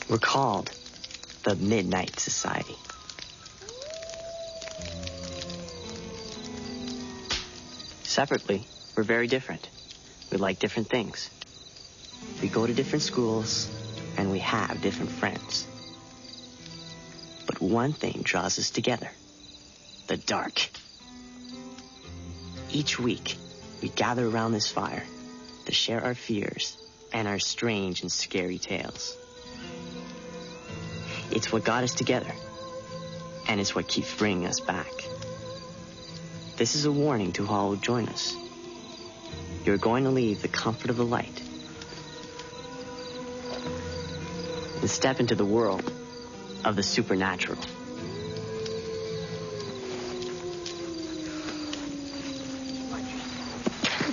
We're called the Midnight Society. Separately, we're very different. We like different things. We go to different schools, and we have different friends. But one thing draws us together: the dark. Each week, we gather around this fire to share our fears and our strange and scary tales. It's what got us together, and it's what keeps bringing us back. This is a warning to all who join us. You're going to leave the comfort of the light and step into the world of the supernatural.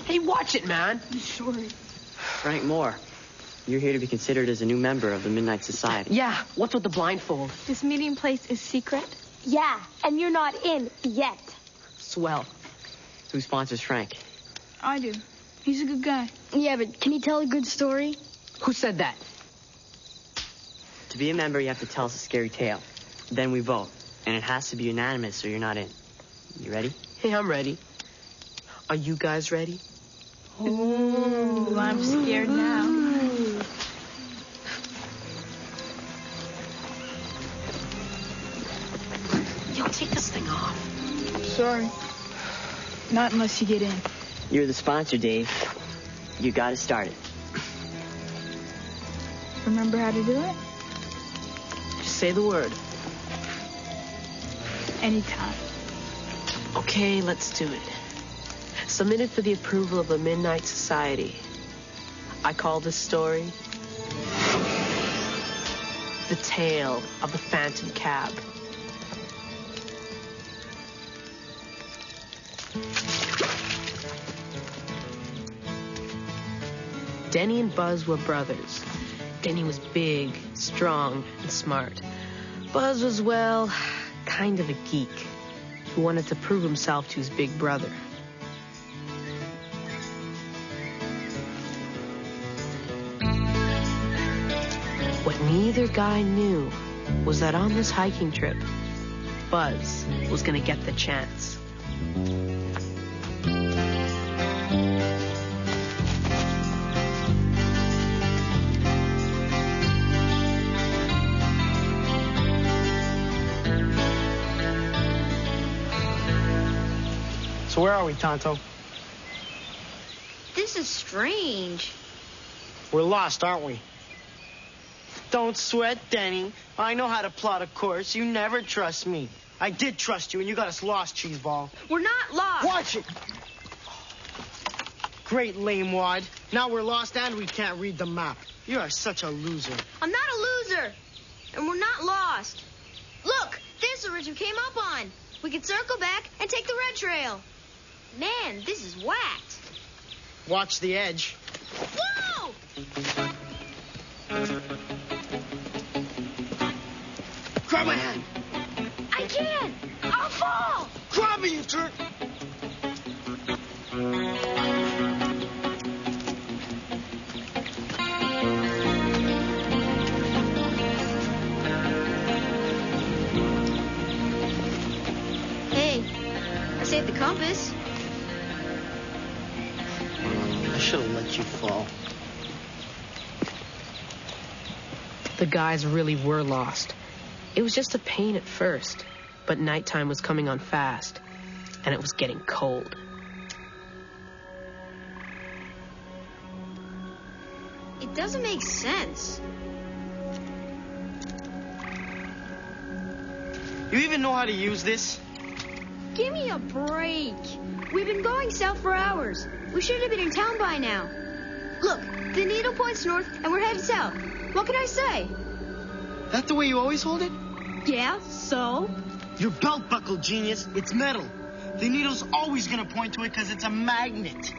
Hey, watch it, man. I'm sorry. Frank Moore, you're here to be considered as a new member of the Midnight Society. Yeah, what's with the blindfold? This meeting place is secret? Yeah, and you're not in yet. Swell. Who sponsors Frank? I do. He's a good guy. Yeah, but can he tell a good story? Who said that? To be a member, you have to tell us a scary tale. Then we vote, and it has to be unanimous or you're not in. You ready? Hey, I'm ready. Are you guys ready? Ooh, I'm scared now. Yo, take this thing off. Sorry. Not unless you get in. You're the sponsor, Dave. You gotta start it. Remember how to do it? Just say the word. Anytime. Okay, let's do it. Submitted for the approval of the Midnight Society. I call this story The Tale of the Phantom Cab. Denny and Buzz were brothers. Denny was big, strong, and smart. Buzz was, well, kind of a geek who wanted to prove himself to his big brother. What neither guy knew was that on this hiking trip, Buzz was going to get the chance. So where are we, Tonto? This is strange. We're lost, aren't we? Don't sweat, Denny. I know how to plot a course. You never trust me. I did trust you, and you got us lost, Cheeseball. We're not lost. Watch it! Great lame wad. Now we're lost and we can't read the map. You are such a loser. I'm not a loser. And we're not lost. Look, there's the ridge we came up on. We can circle back and take the red trail. Man, this is whacked. Watch the edge. Whoa! Grab my hand. I can't. I'll fall. Grab me, you jerk. Hey, I saved the compass. I should have let you fall. The guys really were lost. It was just a pain at first, but nighttime was coming on fast, and it was getting cold. It doesn't make sense. You even know how to use this? Give me a break. We've been going south for hours. We should have been in town by now. Look, the needle points north, and we're headed south. What can I say? That the way you always hold it? Yeah, so? Your belt buckle, genius. It's metal. The needle's always gonna point to it because it's a magnet.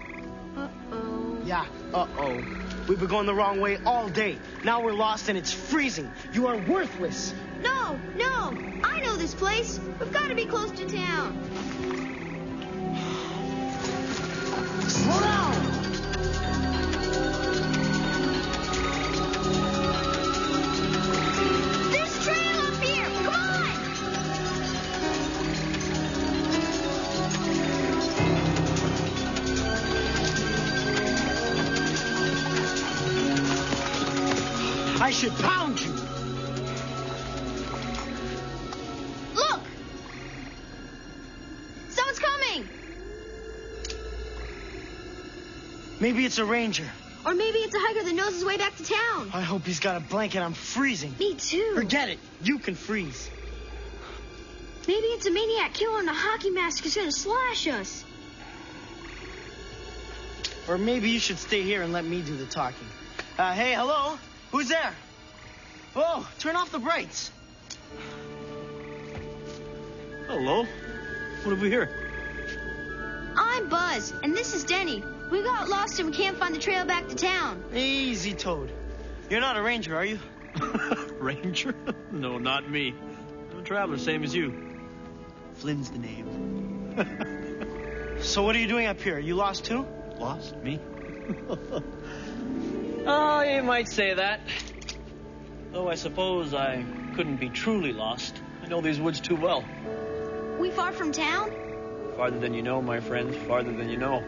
Uh-oh. Yeah, uh-oh. We've been going the wrong way all day. Now we're lost and it's freezing. You are worthless. No, I know this place. We've got to be close to town. Slow down! I should pound you. Look! Someone's coming! Maybe it's a ranger. Or maybe it's a hiker that knows his way back to town. I hope he's got a blanket. I'm freezing. Me too. Forget it. You can freeze. Maybe it's a maniac killer in a hockey mask who's gonna slash us. Or maybe you should stay here and let me do the talking. Hey, hello? Who's there? Whoa, turn off the brights. Hello. What have we here? I'm Buzz, and this is Denny. We got lost and we can't find the trail back to town. Easy, Toad. You're not a ranger, are you? Ranger? No, not me. I'm a traveler, same as you. Flynn's the name. So what are you doing up here? You lost too? Lost? Me? Oh, you might say that. Though I suppose I couldn't be truly lost. I know these woods too well. We far from town? Farther than you know, my friend. Farther than you know.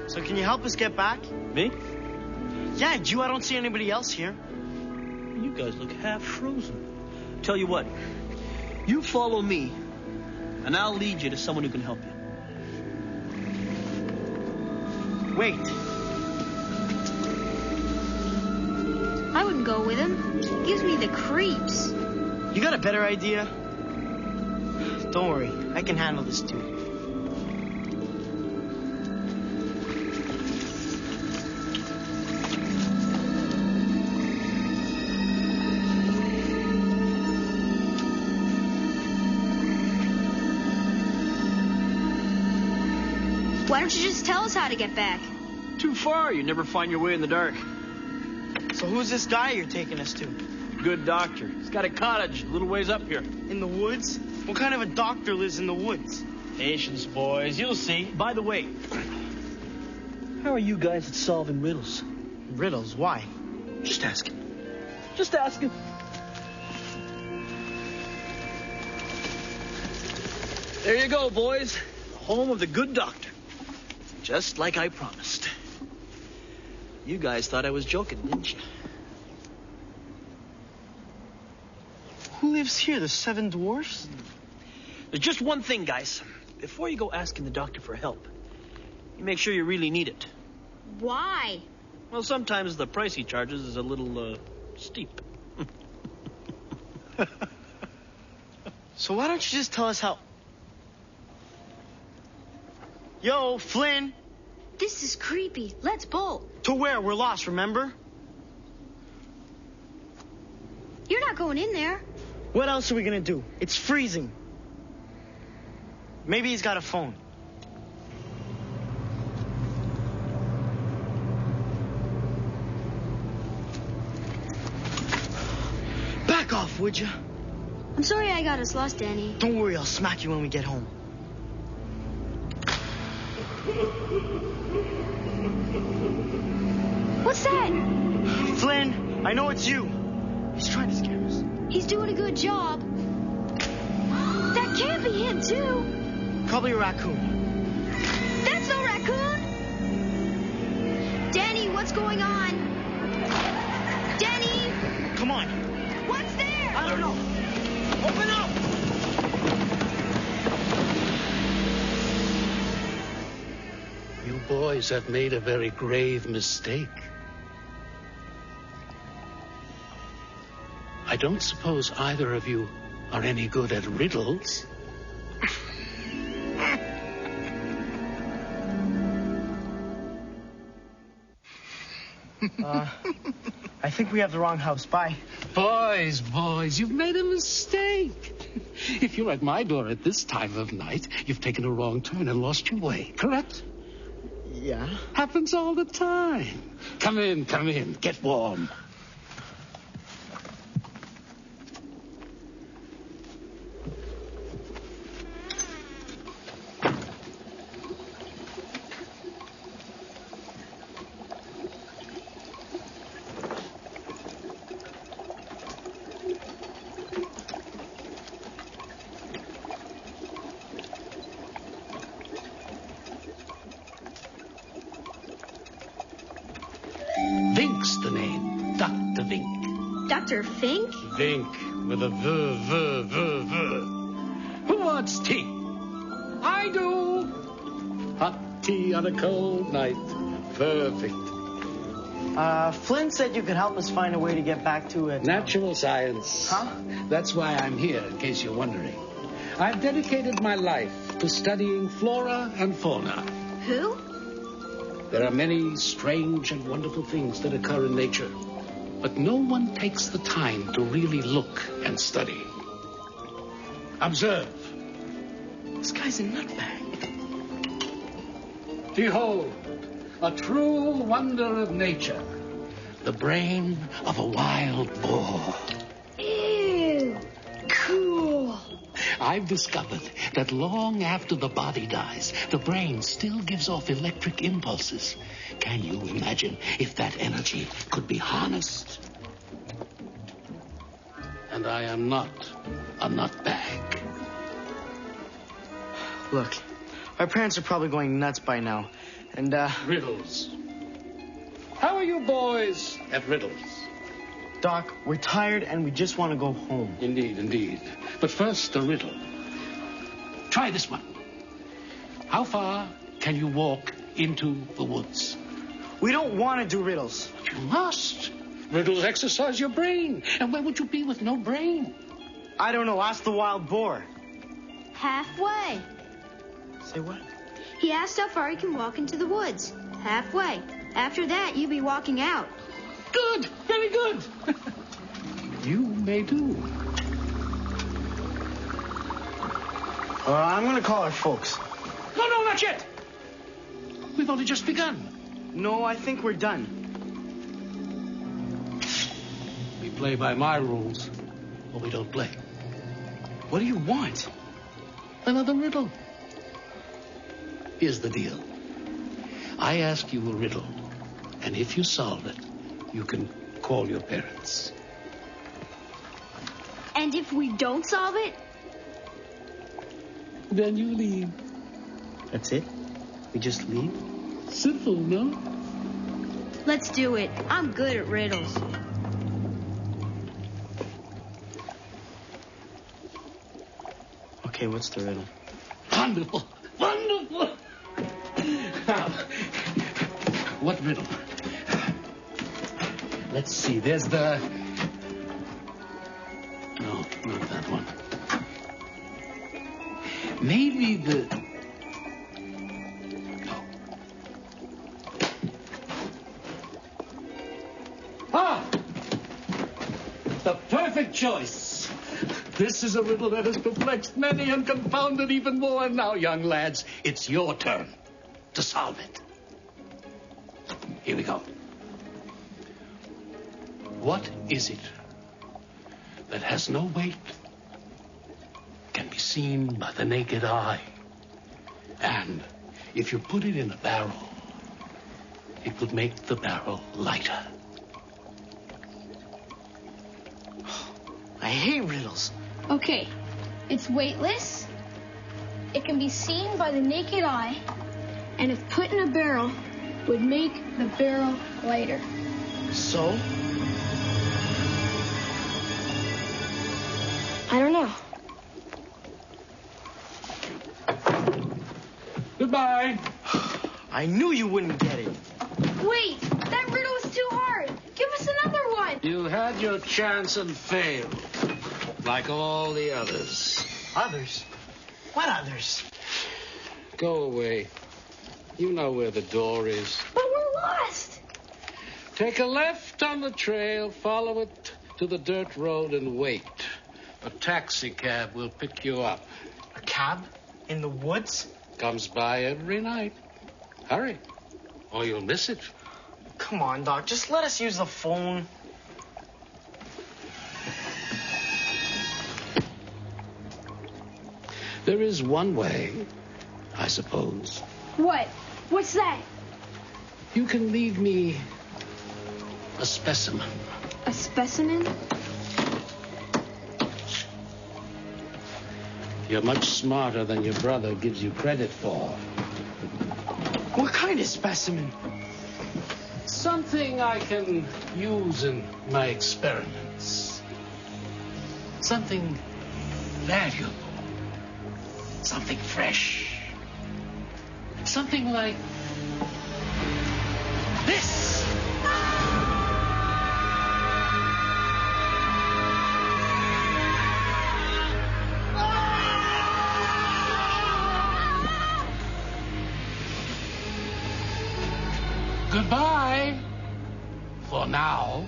So can you help us get back? Me? Yeah, you. I don't see anybody else here. You guys look half frozen. Tell you what. You follow me, and I'll lead you to someone who can help you. Wait. I wouldn't go with him. He gives me the creeps. You got a better idea? Don't worry. I can handle this too. Why don't you just tell us how to get back? Too far. You never find your way in the dark. So who's this guy you're taking us to? Good doctor. He's got a cottage a little ways up here. In the woods? What kind of a doctor lives in the woods? Patience, boys. You'll see. By the way, how are you guys at solving riddles? Riddles? Why? Just asking. Just asking. There you go, boys. The home of the good doctor. Just like I promised. You guys thought I was joking, didn't you? Who lives here? The 7 dwarfs? There's just one thing, guys. Before you go asking the doctor for help, you make sure you really need it. Why? Well, sometimes the price he charges is a little, steep. So why don't you just tell us how... Yo, Flynn! This is creepy. Let's bolt. To where? We're lost, remember? You're not going in there. What else are we gonna do? It's freezing. Maybe he's got a phone. Back off, would you? I'm sorry I got us lost, Danny. Don't worry, I'll smack you when we get home. What's that? Flynn, I know it's you. He's trying to scare us. He's doing a good job. That can't be him, too. Probably a raccoon. That's no raccoon. Danny, what's going on? Danny! Come on. What's there? I don't know. Open up! You boys have made a very grave mistake. I don't suppose either of you are any good at riddles. I think we have the wrong house. Bye. Boys, you've made a mistake. If you're at my door at this time of night, you've taken a wrong turn and lost your way, correct? Yeah? Happens all the time. Come in, get warm. Vink's the name, Dr. Vink. Dr. Vink? Vink with a V. Who wants tea? I do. Hot tea on a cold night. Perfect. Flynn said you could help us find a way to get back to it. Natural science. Huh? That's why I'm here, in case you're wondering. I've dedicated my life to studying flora and fauna. Who? There are many strange and wonderful things that occur in nature, but no one takes the time to really look and study. Observe. This guy's a nutbag. Behold, a true wonder of nature, the brain of a wild boar. Ew. Cool. I've discovered that long after the body dies, the brain still gives off electric impulses. Can you imagine if that energy could be harnessed? And I am not a nutbag. Look, our parents are probably going nuts by now. And, Riddles. How are you boys at riddles? Doc, we're tired and we just want to go home. Indeed, indeed. But first, a riddle. Try this one. How far can you walk into the woods? We don't want to do riddles. You must. Riddles exercise your brain. And where would you be with no brain? I don't know. Ask the wild boar. Halfway. Say what? He asked how far he can walk into the woods. Halfway. After that, you'll be walking out. Good. Very good. You may do. I'm going to call our folks. No, not yet. We've only just begun. No, I think we're done. We play by my rules, or we don't play. What do you want? Another riddle. Here's the deal. I ask you a riddle, and if you solve it, you can call your parents. And if we don't solve it? Then you leave. That's it? We just leave? Simple, no? Let's do it. I'm good at riddles. Okay, what's the riddle? Wonderful. Wonderful. Now, what riddle? Let's see. There's the... No, not that one. Maybe the... No. Ah! The perfect choice. This is a riddle that has perplexed many and confounded even more. And now, young lads, it's your turn to solve it. Here we go. What is it that has no weight, can be seen by the naked eye, and if you put it in a barrel, it would make the barrel lighter? I hate riddles. Okay, it's weightless, it can be seen by the naked eye, and if put in a barrel, would make the barrel lighter. So? I don't know. Goodbye. I knew you wouldn't get it. Wait, that riddle was too hard. Give us another one. You had your chance and failed, like all the others. Others? What others? Go away. You know where the door is. But we're lost. Take a left on the trail, follow it to the dirt road, and wait. A taxi cab will pick you up. A cab? In the woods? Comes by every night. Hurry, or you'll miss it. Come on, Doc. Just let us use the phone. There is one way, I suppose. What? What's that? You can leave me a specimen. A specimen? You're much smarter than your brother gives you credit for. What kind of specimen? Something I can use in my experiments. Something valuable. Something fresh. Something like this. Goodbye. For now.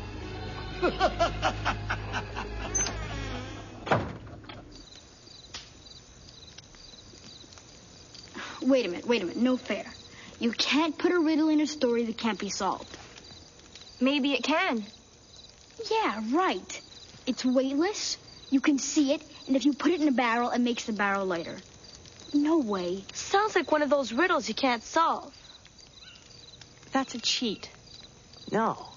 Wait a minute. No fair. You can't put a riddle in a story that can't be solved. Maybe it can. Yeah, right. It's weightless. You can see it, and if you put it in a barrel, it makes the barrel lighter. No way. Sounds like one of those riddles you can't solve. That's a cheat. No.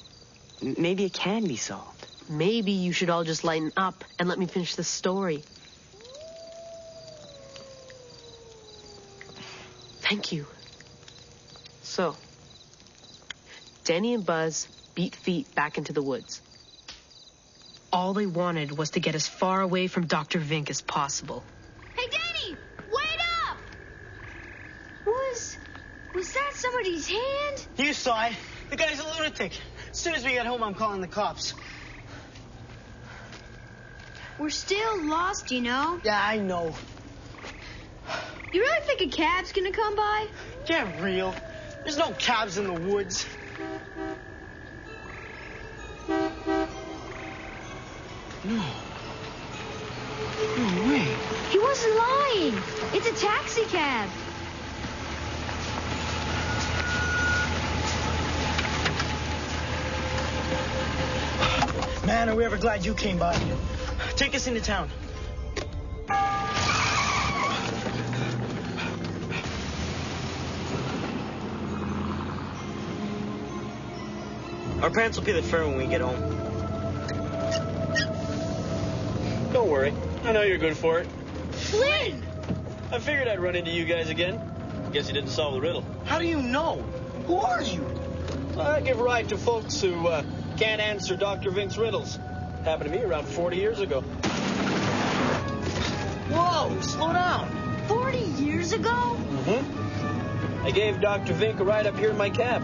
Maybe it can be solved. Maybe you should all just lighten up and let me finish the story. Thank you. So, Denny and Buzz beat feet back into the woods. All they wanted was to get as far away from Dr. Vink as possible. Hey, Danny! Wait up! Was that somebody's hand? You saw it. The guy's a lunatic. As soon as we get home, I'm calling the cops. We're still lost, you know. Yeah, I know. You really think a cab's gonna come by? Get real. There's no cabs in the woods. No. No way. He wasn't lying. It's a taxi cab. Man, are we ever glad you came by. Take us into town. Our parents will pay the fare when we get home. Don't worry. I know you're good for it. Flynn! I figured I'd run into you guys again. Guess you didn't solve the riddle. How do you know? Who are you? I give a ride to folks who can't answer Dr. Vink's riddles. Happened to me around 40 years ago. Whoa, slow down. 40 years ago? I gave Dr. Vink a ride up here in my cab.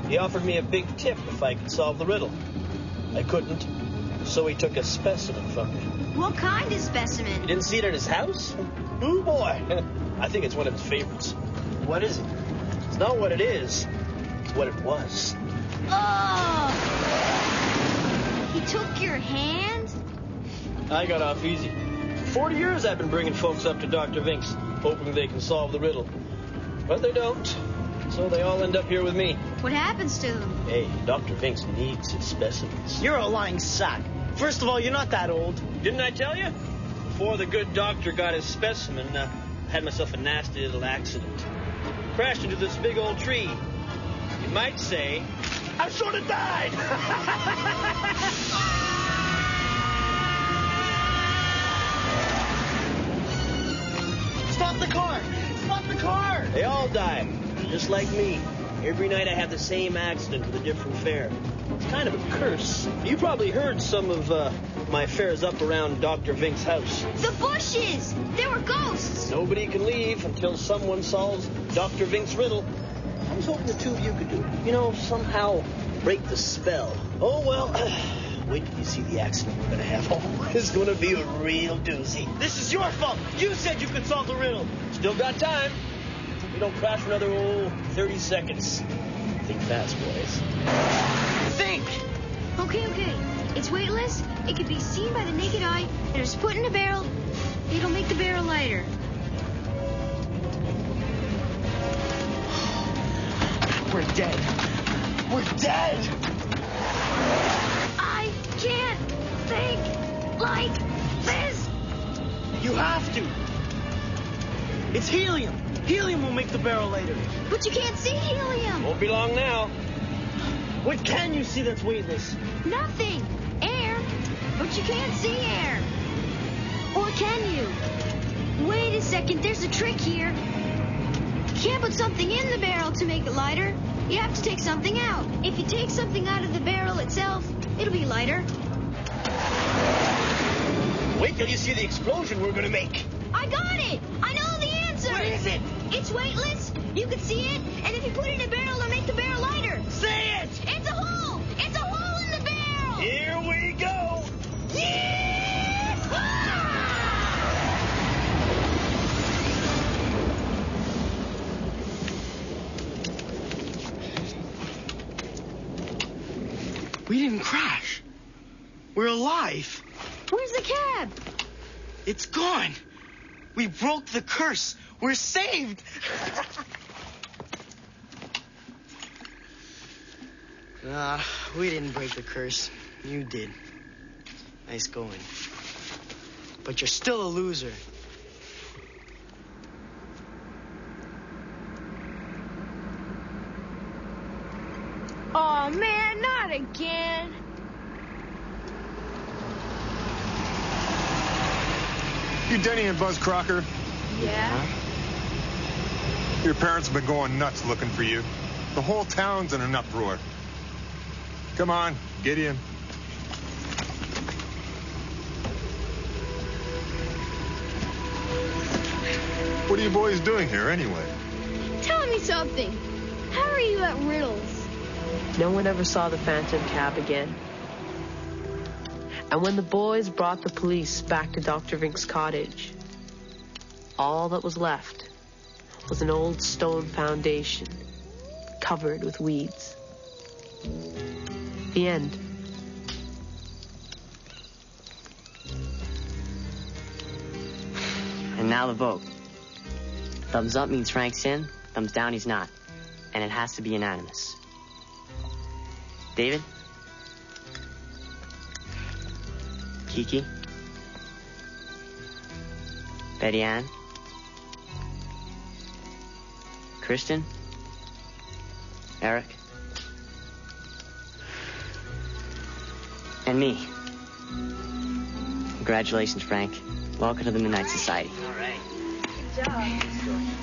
He offered me a big tip if I could solve the riddle. I couldn't, so he took a specimen from me. What kind of You specimen? didn't see it at his house? Oh, boy. I think it's one of his favorites. What is it? It's not what it is. It's what it was. Oh! He took your hand? I got off easy. For 40 years I've been bringing folks up to Dr. Vink's, hoping they can solve the riddle. But they don't. So they all end up here with me. What happens to them? Hey, Dr. Vink's needs his specimens. You're a lying sack. First of all, you're not that old. Didn't I tell you? Before the good doctor got his specimen, I had myself a nasty little accident. Crashed into this big old tree. You might say, I sort of died. Stop the car! Stop the car! They all die, just like me. Every night I have the same accident with a different fare. It's kind of a curse. You probably heard some of my fares up around Dr. Vink's house. The bushes! They were ghosts! Nobody can leave until someone solves Dr. Vink's riddle. I was hoping the two of you could do it. You know, somehow break the spell. Oh, well, wait till you see the accident we're going to have. Oh, it's going to be a real doozy. This is your fault. You said you could solve the riddle. Still got time. We don't crash for another, 30 seconds. Think fast, boys. Think! Okay. It's weightless, it can be seen by the naked eye, and it's put in a barrel. It'll make the barrel lighter. We're dead. We're dead! I can't think like this! You have to. It's helium. Helium will make the barrel lighter. But you can't see helium! Won't be long now. What can you see that's weightless? Nothing! Air! But you can't see air! Or can you? Wait a second, there's a trick here. You can't put something in the barrel to make it lighter. you have to take something out. If you take something out of the barrel itself, it'll be lighter. Wait till you see the explosion we're gonna make. I got it! I know the answer! What is it? It's weightless, you can see it, and if you put it in a barrel, it'll make the barrel lighter. Say it! It's a hole! It's a hole in the barrel! Here we go. We didn't crash. We're alive. Where's the cab? It's gone. We broke the curse. We're saved. We didn't break the curse. You did. Nice going. But you're still a loser. Oh man, not again. You Denny and Buzz Crocker? Yeah? Your parents have been going nuts looking for you. The whole town's in an uproar. Come on, get in. What are you boys doing here anyway? Tell me something. How are you at riddles? No one ever saw the phantom cab again. And when the boys brought the police back to Dr. Vink's cottage, all that was left was an old stone foundation covered with weeds. The end. And now the vote. Thumbs up means Frank's in, thumbs down he's not. And it has to be unanimous. David? Kiki? Betty Ann? Kristen? Eric? And me. Congratulations, Frank. Welcome to the Midnight Society. All right. Good job.